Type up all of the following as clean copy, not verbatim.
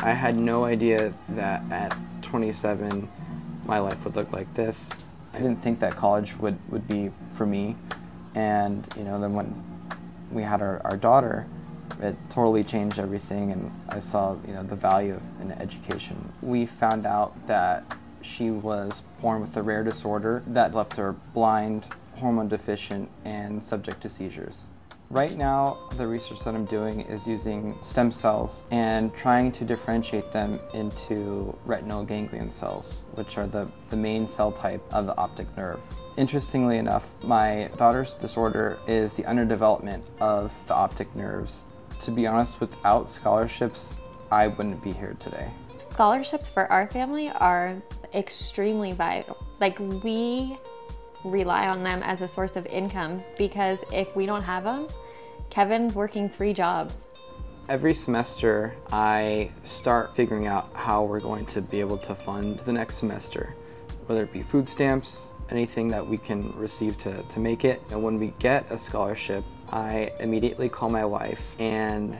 I had no idea that at 27 my life would look like this. I didn't think that college would be for me, and then when we had our daughter, it totally changed everything, and I saw the value of an education. We found out that she was born with a rare disorder that left her blind, hormone deficient, and subject to seizures. Right now, the research that I'm doing is using stem cells and trying to differentiate them into retinal ganglion cells, which are the main cell type of the optic nerve. Interestingly enough, my daughter's disorder is the underdevelopment of the optic nerves. To be honest, without scholarships, I wouldn't be here today. Scholarships for our family are extremely vital. Like, we rely on them as a source of income, because if we don't have them, Kevin's working 3 jobs. Every semester, I start figuring out how we're going to be able to fund the next semester, whether it be food stamps, anything that we can receive to make it. And when we get a scholarship, I immediately call my wife and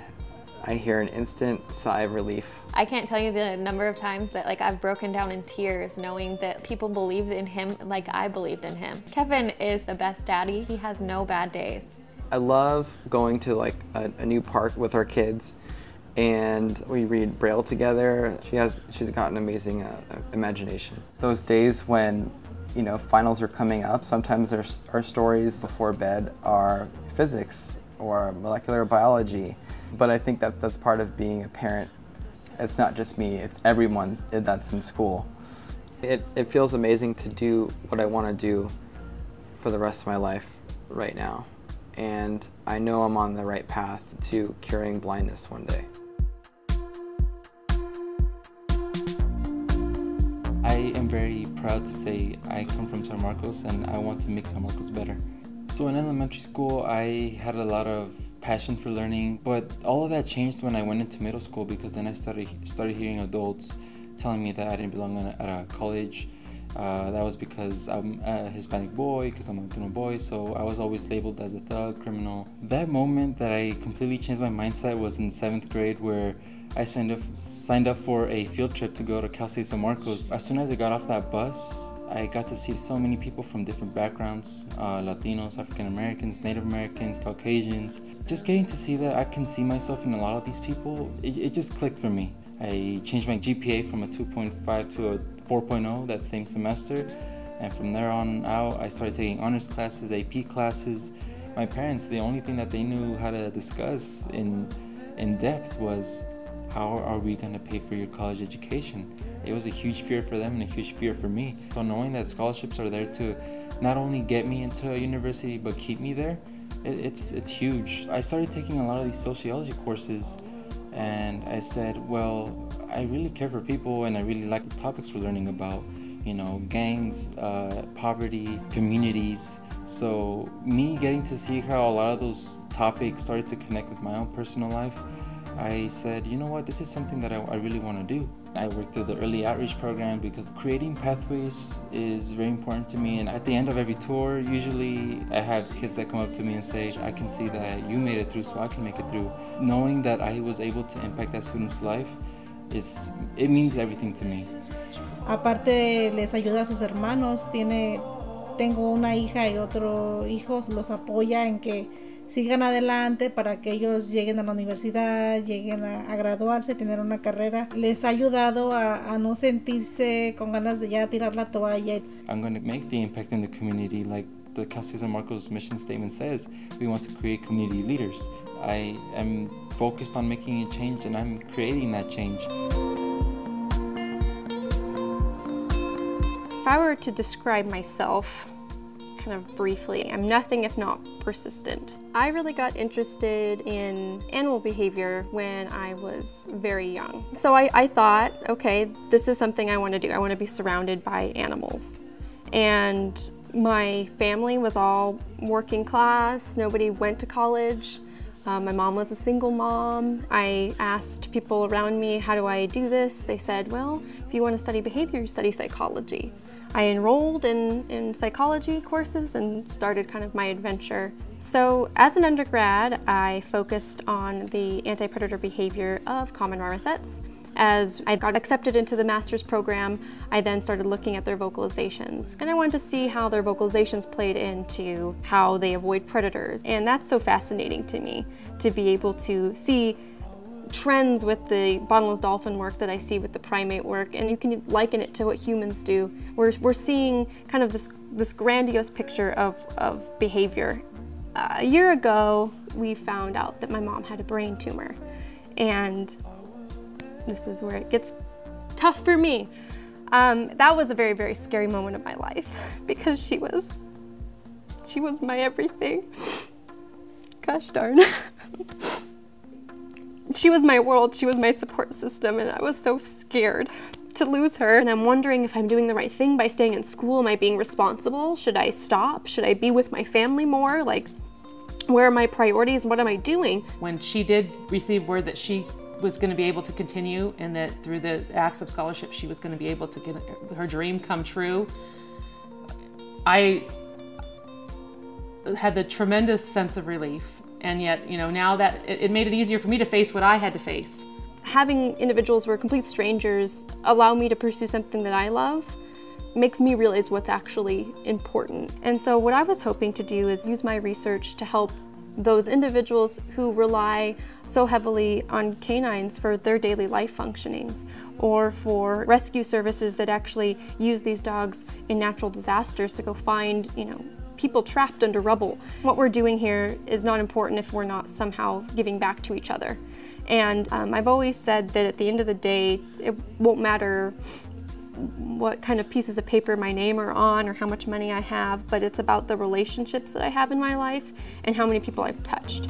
I hear an instant sigh of relief. I can't tell you the number of times that I've broken down in tears knowing that people believed in him like I believed in him. Kevin is the best daddy. He has no bad days. I love going to a new park with our kids, and we read Braille together. She's got an amazing imagination. Those days when finals are coming up, sometimes our stories before bed are physics or molecular biology. But I think that's part of being a parent. It's not just me, it's everyone that's in school. It feels amazing to do what I want to do for the rest of my life right now. And I know I'm on the right path to curing blindness one day. I am very proud to say I come from San Marcos and I want to make San Marcos better. So in elementary school, I had a lot of passion for learning, but all of that changed when I went into middle school, because then I started hearing adults telling me that I didn't belong at a college. That was because I'm a Hispanic boy, because I'm a Latino boy, so I was always labeled as a thug, criminal. That moment that I completely changed my mindset was in 7th grade, where I signed up for a field trip to go to Cal State San Marcos. As soon as I got off that bus, I got to see so many people from different backgrounds, Latinos, African Americans, Native Americans, Caucasians. Just getting to see that I can see myself in a lot of these people, it just clicked for me. I changed my GPA from a 2.5 to a 4.0 that same semester, and from there on out, I started taking honors classes, AP classes. My parents, the only thing that they knew how to discuss in depth was, how are we going to pay for your college education? It was a huge fear for them and a huge fear for me. So knowing that scholarships are there to not only get me into a university but keep me there, it's huge. I started taking a lot of these sociology courses, and I said, well, I really care for people and I really like the topics we're learning about, gangs, poverty, communities. So me getting to see how a lot of those topics started to connect with my own personal life, I said, you know what, this is something that I really want to do. I worked through the early outreach program because creating pathways is very important to me. And at the end of every tour, usually I have kids that come up to me and say, I can see that you made it through, so I can make it through. Knowing that I was able to impact that student's life, it means everything to me. Aparte, les ayuda a sus hermanos. Tengo una hija y otro hijo, los apoya en que sigan adelante para que ellos lleguen a la universidad, lleguen a graduarse, tener una carrera. Les ha ayudado a no sentirse con ganas de ya tirar la toalla. I'm going to make the impact in the community like the Cal State San Marcos mission statement says. We want to create community leaders. I am focused on making a change, and I'm creating that change. If I were to describe myself kind of briefly, I'm nothing if not persistent. I really got interested in animal behavior when I was very young. So I thought, okay, this is something I want to do. I want to be surrounded by animals. And my family was all working class. Nobody went to college. My mom was a single mom. I asked people around me, how do I do this? They said, well, if you want to study behavior, study psychology. I enrolled in psychology courses and started kind of my adventure. So as an undergrad, I focused on the anti-predator behavior of common marmosets. As I got accepted into the master's program, I then started looking at their vocalizations. And I wanted to see how their vocalizations played into how they avoid predators. And that's so fascinating to me, to be able to see trends with the bottlenose dolphin work that I see with the primate work, and you can liken it to what humans do. We're seeing kind of this grandiose picture of behavior. A year ago, we found out that my mom had a brain tumor, and this is where it gets tough for me. That was a very, very scary moment of my life because she was my everything. Gosh darn. She was my world, she was my support system, and I was so scared to lose her. And I'm wondering if I'm doing the right thing by staying in school. Am I being responsible? Should I stop? Should I be with my family more? Like, where are my priorities? What am I doing? When she did receive word that she was going to be able to continue and that through the acts of scholarship she was going to be able to get her dream come true, I had the tremendous sense of relief. And yet, you know, now that it made it easier for me to face what I had to face. Having individuals who are complete strangers allow me to pursue something that I love makes me realize what's actually important. And so what I was hoping to do is use my research to help those individuals who rely so heavily on canines for their daily life functionings, or for rescue services that actually use these dogs in natural disasters to go find, you know, people trapped under rubble. What we're doing here is not important if we're not somehow giving back to each other. And I've always said that at the end of the day, it won't matter what kind of pieces of paper my name are on or how much money I have, but it's about the relationships that I have in my life and how many people I've touched.